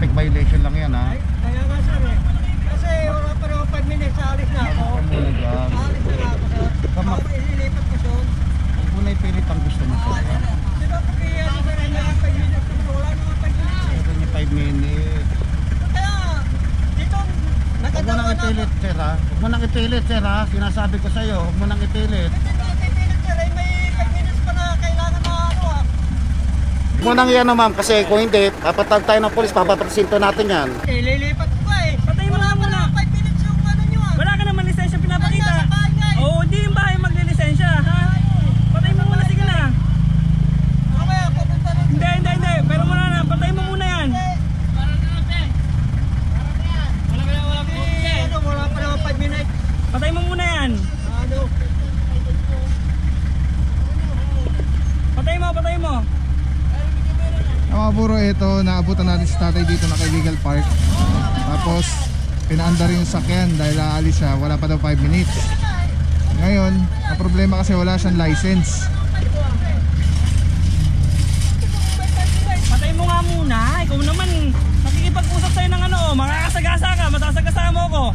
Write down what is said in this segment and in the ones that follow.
traffic violation lang yan ha. Kaya nga sir eh. Kasi wala pa naman 5 minutes, alis na ako. Alis na ako sir. Ako ililipat ko doon. Huwag mo na ipilit ang gusto mo sir. Diba pag ano sir, wala 5 minutes. Wala naman 5 minutes eh. Ito yung 5 minutes. Kaya dito, Huwag mo nang ipilit sir ha. Huwag mo nang ipilit sir ha. Sinasabi ko sa'yo, huwag mo nang ipilit. Huwag mo nang yan ma'am kasi kung hindi, papatag tayo ng polis, papapresinto natin yan. Lilipat ko ba eh. Patay mo na muna. 5 minutes yung ano nyo ah. Wala ka naman lisensya pinapakita. Oo, hindi yung bahay maglilisensya ha. Patay mo muna, sige na. Okay, papunta rin. Hindi. Pero muna na, patay mo muna yan. Wala pa naman 5 minutes. Patay mo muna yan. Ano? Patay mo. Mga buro, ito, naabutan natin si tatay dito na kay Legal Park. Tapos, pinaanda rin yung sakyan dahil aalis siya, wala pa daw 5 minutes. Ngayon, ang problema kasi wala siyang license. Patay mo nga muna, ikaw naman, nakikipag-usap sa'yo ng ano, makakasagasa ka, masasagasa mo ko.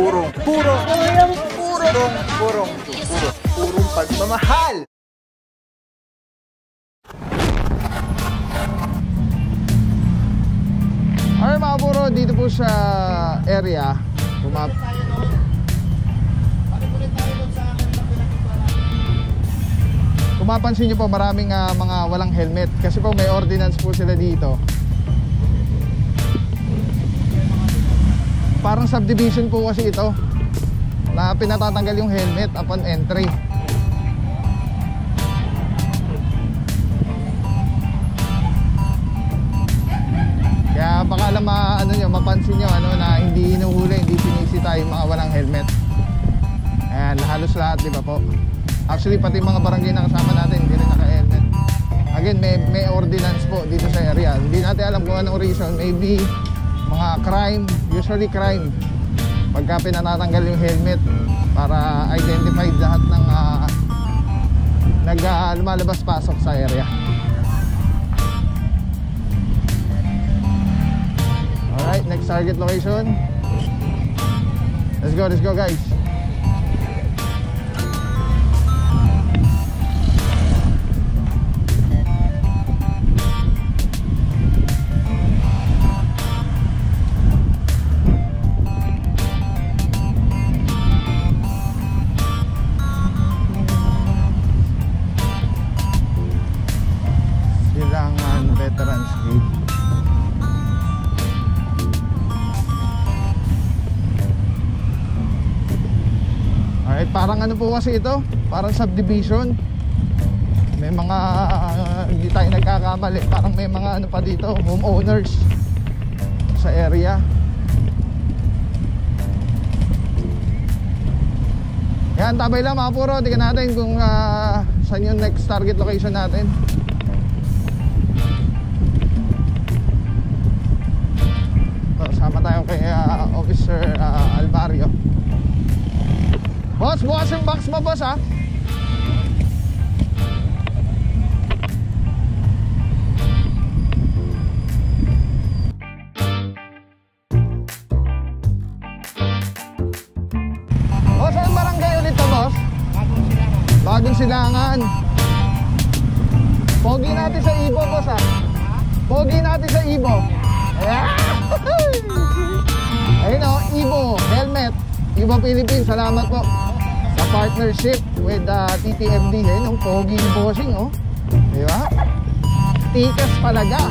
Purong pagmamahal. Alright mga buro, dito po sa area kung mapansin nyo po, maraming mga walang helmet kasi po may ordinance po sila dito. Parang subdivision po kasi ito na pinatatanggal yung helmet upon entry. Kaya baka lang mapansin nyo na hindi hinuhuli, hindi sinisita yung mga walang helmet. Ayan, halos lahat, di ba po? Actually, pati mga barangay na kasama natin hindi rin naka-helmet. Again, may ordinance po dito sa area. Hindi natin alam kung anong reason. Maybe mga crime, usually crime, pagka pinatatanggal yung helmet para identify lahat ng lumalabas-pasok sa area. Alright, next target location. Let's go guys. Veterans Gate. Alright, parang ano po kasi ito, parang subdivision. May mga hindi tayo nagkakamali, parang may mga ano pa dito, homeowners sa area. Yan, tabay lang mga puro, tingnan natin kung saan yung next target location natin. Sama tayo kay Officer Alvario. Boss, bukas yung box mo, boss, ha? Boss, saan barangay ulit to, boss? Bagong Silangan. Pogi natin sa Ibo, boss, ha? Pogi natin sa Ibo. Ayun o, Ibo, helmet. Ibo Philippines, salamat po sa partnership with TTMD. Ayun o, pogi ni bossing o. Diba? Tikas palaga.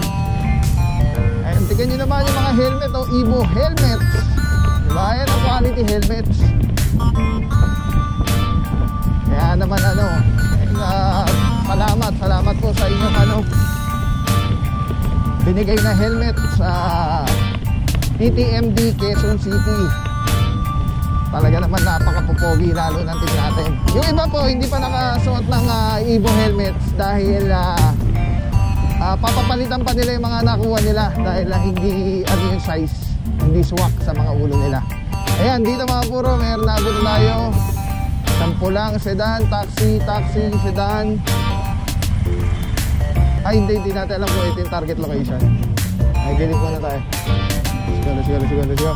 Ayun, tignan nyo naman yung mga helmet o, Ibo helmets. Diba? Ayan ang quality helmets. Kaya naman salamat po sa inyong binigay na helmet sa TTMD Quezon City. Talaga naman napaka-popogi lalo ng team natin. Yung iba po hindi pa nakasuot ng Evo helmets dahil papapalitan pa nila yung mga nakuha nila dahil hindi ano yung size, hindi swak sa mga ulo nila. Ayan, dito mga puro, mayroon na abot tayo. 10 lang, sedan, taxi, sedan. Ay, hindi natin alam kung ito yung target location. Ay, galing muna tayo. Let's go.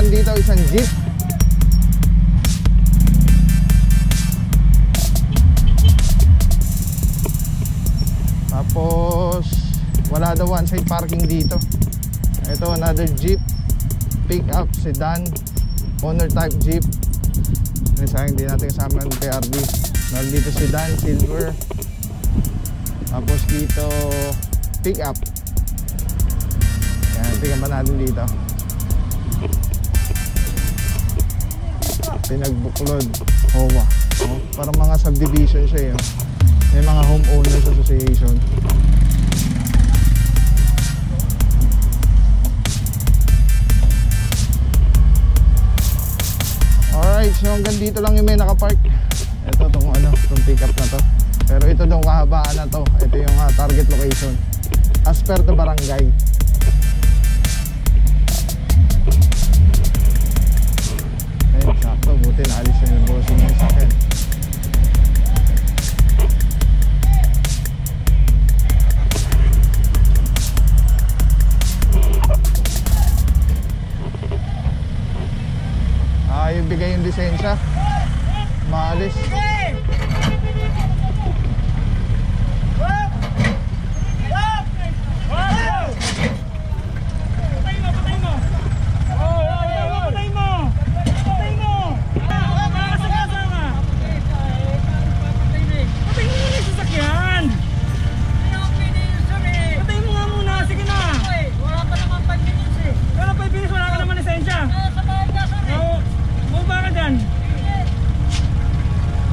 Dito isang jeep. Tapos wala daw one side parking dito. Ito another jeep, pick up, sedan, Honor type jeep. Sayang hindi natin kasama ng PRD. Meron dito sedan, silver. Tapos dito pick up. Yan, tingnan pa natin dito. Pinagbuklod, HOA. Oh, parang mga subdivision siya yun. May mga homeowners association. Alright, so hanggang dito lang yung may nakapark. Ito itong pick up na to. Pero ito dong kahabaan na to. Ito yung target location as per the barangay. Sakto, buti naalis na yung bossing yung sakit. Yung bigay yung lisensya, maalis.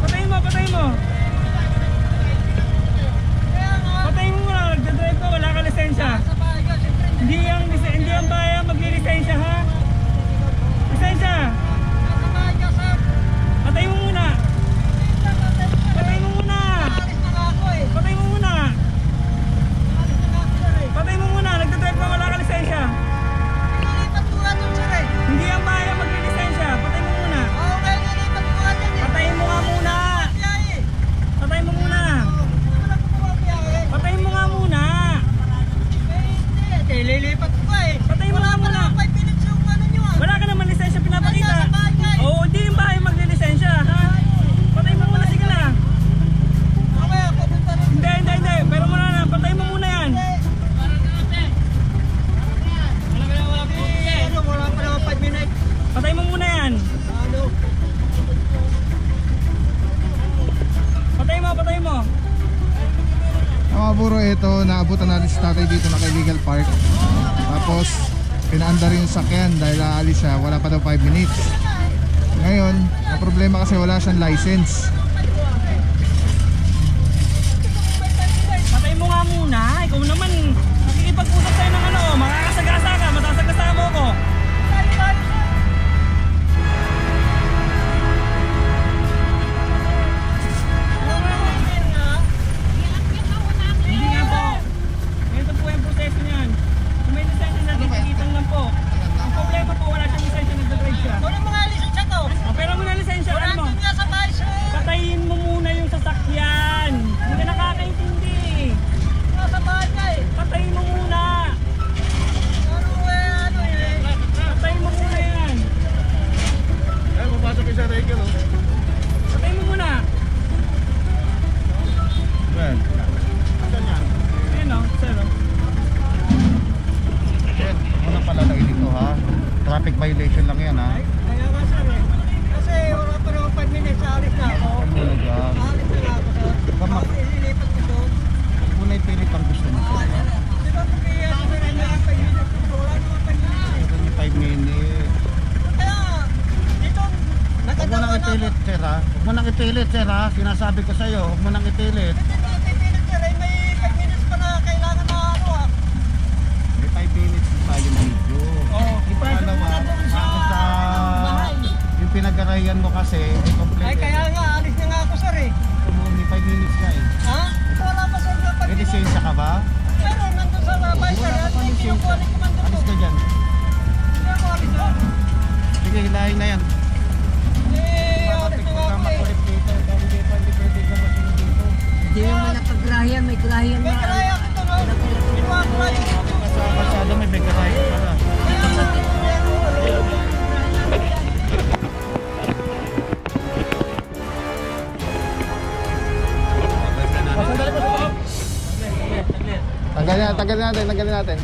Patayin mo ito, naabutan natin si tatay dito na kay Legal Park. Tapos, pinaanda rin yung sakyan dahil aalis siya, wala pa daw 5 minutes. Ngayon, ang problema kasi wala siyang license. Patay mo nga muna, ikaw naman nakikipag-usap sa'yo ng ano, makakasagasa ka, masasagasa mo ko. Hindi nga po. Ganito po yung proseso niyan. Kung may lisensya na, titikitan lang po. Ang problema po, wala siyang lisensya, nagdadrive siya. Wala mga lisensya to. Pero mo na lisensya, Wala ano mo? nga sa baso. Patayin mo muna yung sasakyan. Hindi ka nakakaintindi. Nasa bahay ka eh. Patayin mo muna. Ano eh. Patayin mo muna yan. Ay, papasok yung sa Regal, oh. Patayin mo muna. Well, saan yan? Ayun o, sir o. Sir, muna pala na dito ha. Traffic violation lang yan ha. Kaya nga sir eh. Kasi wala pa naman 5 minutes. Alis na ako. Talaga. Alis na ako sir. Tama. Ililipat ko doon. Muna ipilit ang gusto mo sir. ha? Di ba kaya ako sir ay naka 5 minutes. Wala naman 5 minutes. Ito yung 5 minutes. Kaya dito. Huwag mo nang ipilit sir ha. Huwag mo nang ipilit sir ha. Sinasabi ko sa'yo, huwag mo nang ipilit. Pipilit sir ay may 5 minutes pa na kailangan na ano ah. May 5 minutes na tayo video. Oo. Pangalawa, bakit sa yung pinag-arayan mo kasi ay complete. Ay kaya nga alis na nga ako sir eh. May 5 minutes ka eh. Ha? Wala pa sir na 5 May minutes. lisensya ka ba? Pero nandun sa labay sir. Wala ka pa Hindi lisensya. kinukuha ni Commander Alis ko. ka dyan. Hindi ako alis na. Sige, hilahin na yan. Eh, alis na nga ako eh. Makulit dito. Hindi pwede ka masunod dito. Hindi naman nakagrahian, may grahian May na. karaya ko ito no. Ito ang karaya ko. Sa pasada may begarayo pala. Tanggalin natin.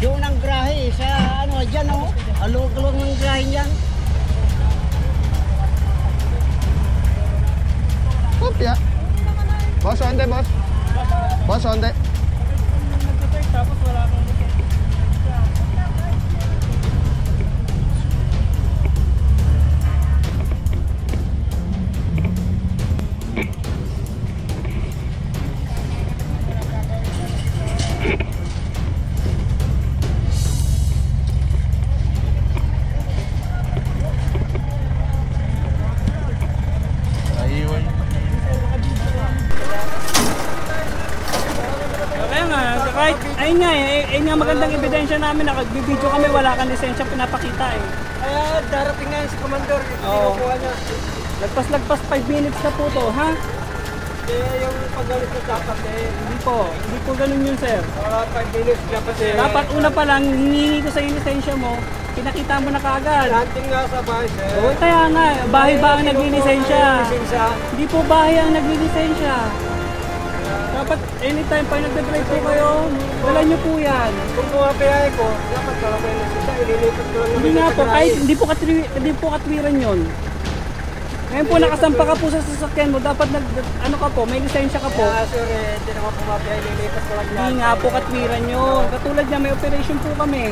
Doon ang grahe sa ano dyan oh. Alog-alog ng grahe yan. Kopya. Boss, onde, boss. Boss, onde. Tapos wala akong kaya nga, kahit, ayun nga ayun nga magandang ebidensya namin na video kami, wala kang lisensya pinapakita eh. Kaya darating nga yung si Commander. Oo. Kinukuha niya. Lagpas 5 minutes na po to, ha? Eh, yung pagalit na dapat eh. Hindi po ganun yun sir. Wala 5 minutes dapat eh. Dapat una pa lang, hinihingi ko sa iyo lisensya mo, pinakita mo na kaagad. Hunting nga sa bahay sir. Oo, kaya nga, bahay ba ang naglilisensya? Lisensya. Hindi po bahay ang naglilisensya. Dapat anytime pa nagdadrive po kayo, dala nyo po yan. Kung bumabiyahe ko, dapat wala ko yung lisensya. Ililipat ko lang Hindi nga po, kahit hindi po katwiran yun. Ngayon po nakasampa ka po sa sasakyan mo, dapat ano ka po, may lisensya ka po. Kaya sir, hindi naman bumabiyahe. Ililipat ko lang Hindi nga po katwiran yun. Katulad niya, may operation po kami.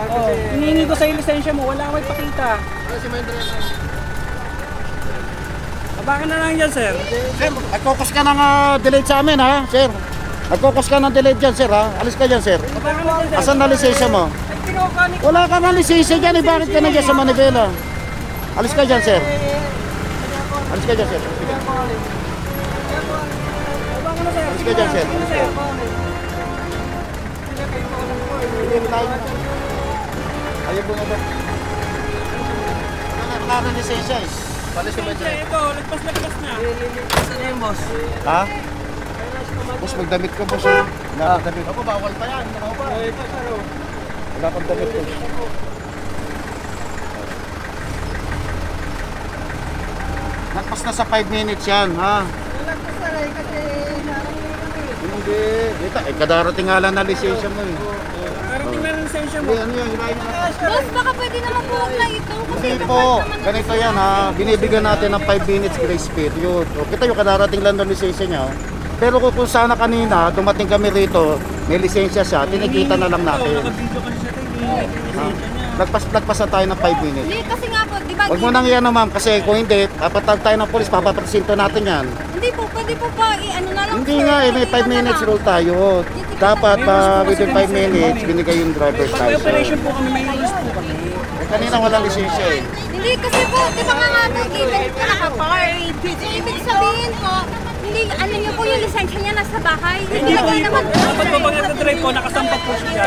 Oh, hinihingi ko sa iyo lisensya mo, wala akong ipakita. Baka na lang dyan, sir. Sir, nagkokos ka ng delayed sa amin ha, sir. Nagkokos ka ng delayed dyan, sir ha. Alis ka dyan, sir. Baka na dyan, sir. Asan na lisensya mo? Ay, kinukuha ni Wala ka ng lisensya dyan eh. Bakit ka na dyan sa Manibela? Alis ka dyan, sir. Alis ka dyan, sir. Sige. Baka na, sir. Alis ka dyan, sir. Sige, sir. Hindi, hilahin mo. Ayaw mo na ba? Wala na lisensya eh. Palis ka ba Sir, dyan? ito, lagpas na. Ano yung boss? Ha? Boss, magdamit ka, boss. Wala kang damit. Ako, bawal pa yan. Wala kang damit, boss. Nagpas na sa 5 minutes yan, ha? Wala ko sir eh, kasi Hindi. Kadarating nga lang na lisensya mo eh. Karating na yung lisensya mo. Hindi, ano yun, hilahin mo na. Boss, baka pwede naman po huwag na ito. Kasi Hindi po, ganito yan ha. Binibigyan natin ng 5 minutes grace period. O, kita yung kadarating lang ng lisensya niya. Pero kung sana kanina, dumating kami rito, may lisensya siya, tinikita na lang natin. Naka-video kasi siya tayo, hindi yung lisensya niya. Lagpasan tayo ng 5 minutes. Hindi, kasi nga po, di ba? Huwag mo nang yan ma'am, kasi kung hindi, papatag tayo ng polis, papapresinto natin yan. Hindi po, pwede po pa, ano na lang. Hindi sir, nga eh, may 5 tigilan na minutes lang. rule tayo. Dapat within 5 minutes, binigay yung driver's Pag may operation license. po kami, may rules po kami. Eh, kanina walang lisensya eh. Hindi, kasi po, di ba nga po, given ko naka-park. Ibig sabihin po, hindi, ano niyo po yung lisensya niya nasa bahay. Hindi lagay naman po. Dapat po pag nagdadrive po, nakasampak po siya.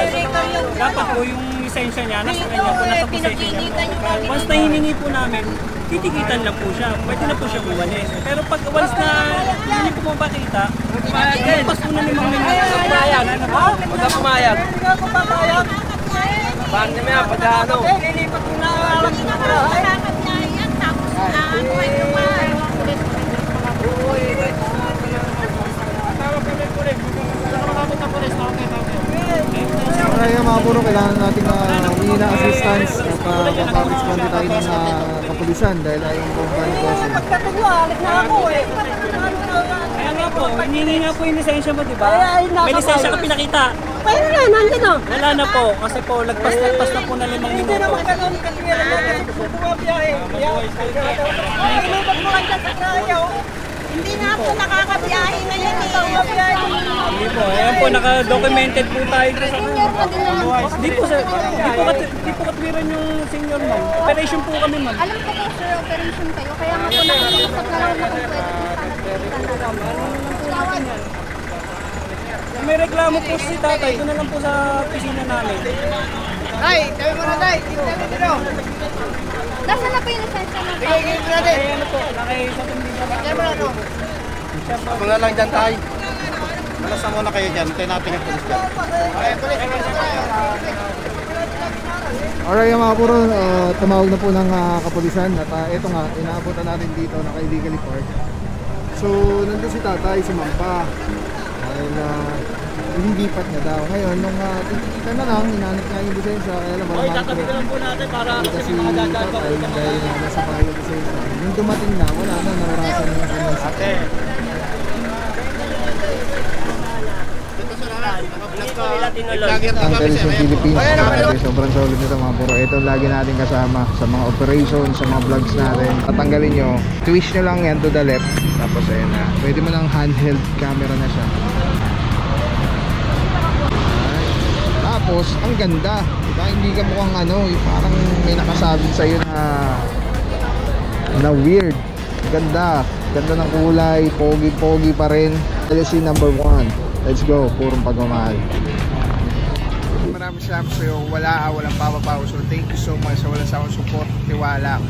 Dapat po yung lisensya niya, nasa kanya po, nasa possession niya. Once na hiningi po namin, titikitan lang po siya. Pwede na po siya umalis. Pero pag once na hindi po makita, pas po na limang minuto. Pumayag. Huwag ka pumayag. Hindi ka ako papayag. Paano naman yan? Pagka ano? Lilipat ko na alam na bahay. Kaya mga puro, kailangan natin humingi ng assistance at makaresponde tayo ng kapulisan dahil ayong bomba ni Boss. Pagkatulalik na ako eh. Kaya nga po, hiningi nga po yung lisensya mo, di ba? May lisensya ka pinakita. Mayroon na, nandun o. Wala na po, kasi po, lagpas na po na 5 Hindi minuto. naman ganun katwira mo kasi bumabiyahe. Inilubat mo lang dyan sa kaya o. Hindi na po nakakabiyahe ngayon eh. Hindi po, ayan po, naka-documented po tayo sa Senior pa din naman po. Di po sir, di po katwiran yung senior ma'am. Operation po kami ma'am. Alam ko po sir, operation kayo. Kaya nga po nakikipag na lang na kung pwede sana Kung may reklamo po si tatay, doon na lang po sa opisina namin. Tay, tabi mo na tay. Dito. Nasaan na po yung lisensya natin? Sige, mo natin. Ano po, nakisa po dito. Tabi mo na to. Mga lang dyan tayo. Malasan muna kayo dyan, tayo natin yung polis dyan. Alright mga puro, tumawag na po ng kapulisan at ito nga, inaabutan natin dito na illegally park. So, nandun si tatay, sumampa. Dahil lilipat na daw. Ngayon, nung titikita na lang, hinanap nga yung lisensya, kaya lang wala Tatabi ko lang po natin para kasi mga dadaan pa. tatay dahil nasa pa yung lisensya. Yung dumating na, wala na, nawarasan na yung kanyang sakit. Uncle sa Philippines, okay, sobrang solid nito mga puro. Ito lagi natin kasama sa mga operations, sa mga vlogs natin. Tatanggalin nyo, twist nyo lang yan to the left. Tapos ayun na, pwede mo ng handheld camera na siya. Tapos, ang ganda. Diba? Hindi ka mukhang ano, parang may nakasabit sa'yo na weird. Ganda. Ganda ng kulay, pogi-pogi pa rin. LSC number 1. Let's go, purong pagmamahal. Maraming salamat sa'yo. Walang papapaw. So thank you so much sa wala sa akong support, tiwala.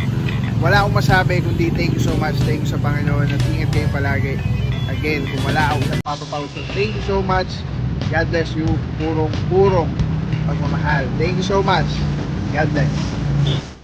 Wala akong masabi kundi thank you so much. Thank you sa Panginoon at ingat kayo palagi. Again, kung wala akong papapaw. So thank you so much. God bless you. Purong pagmamahal. Thank you so much. God bless.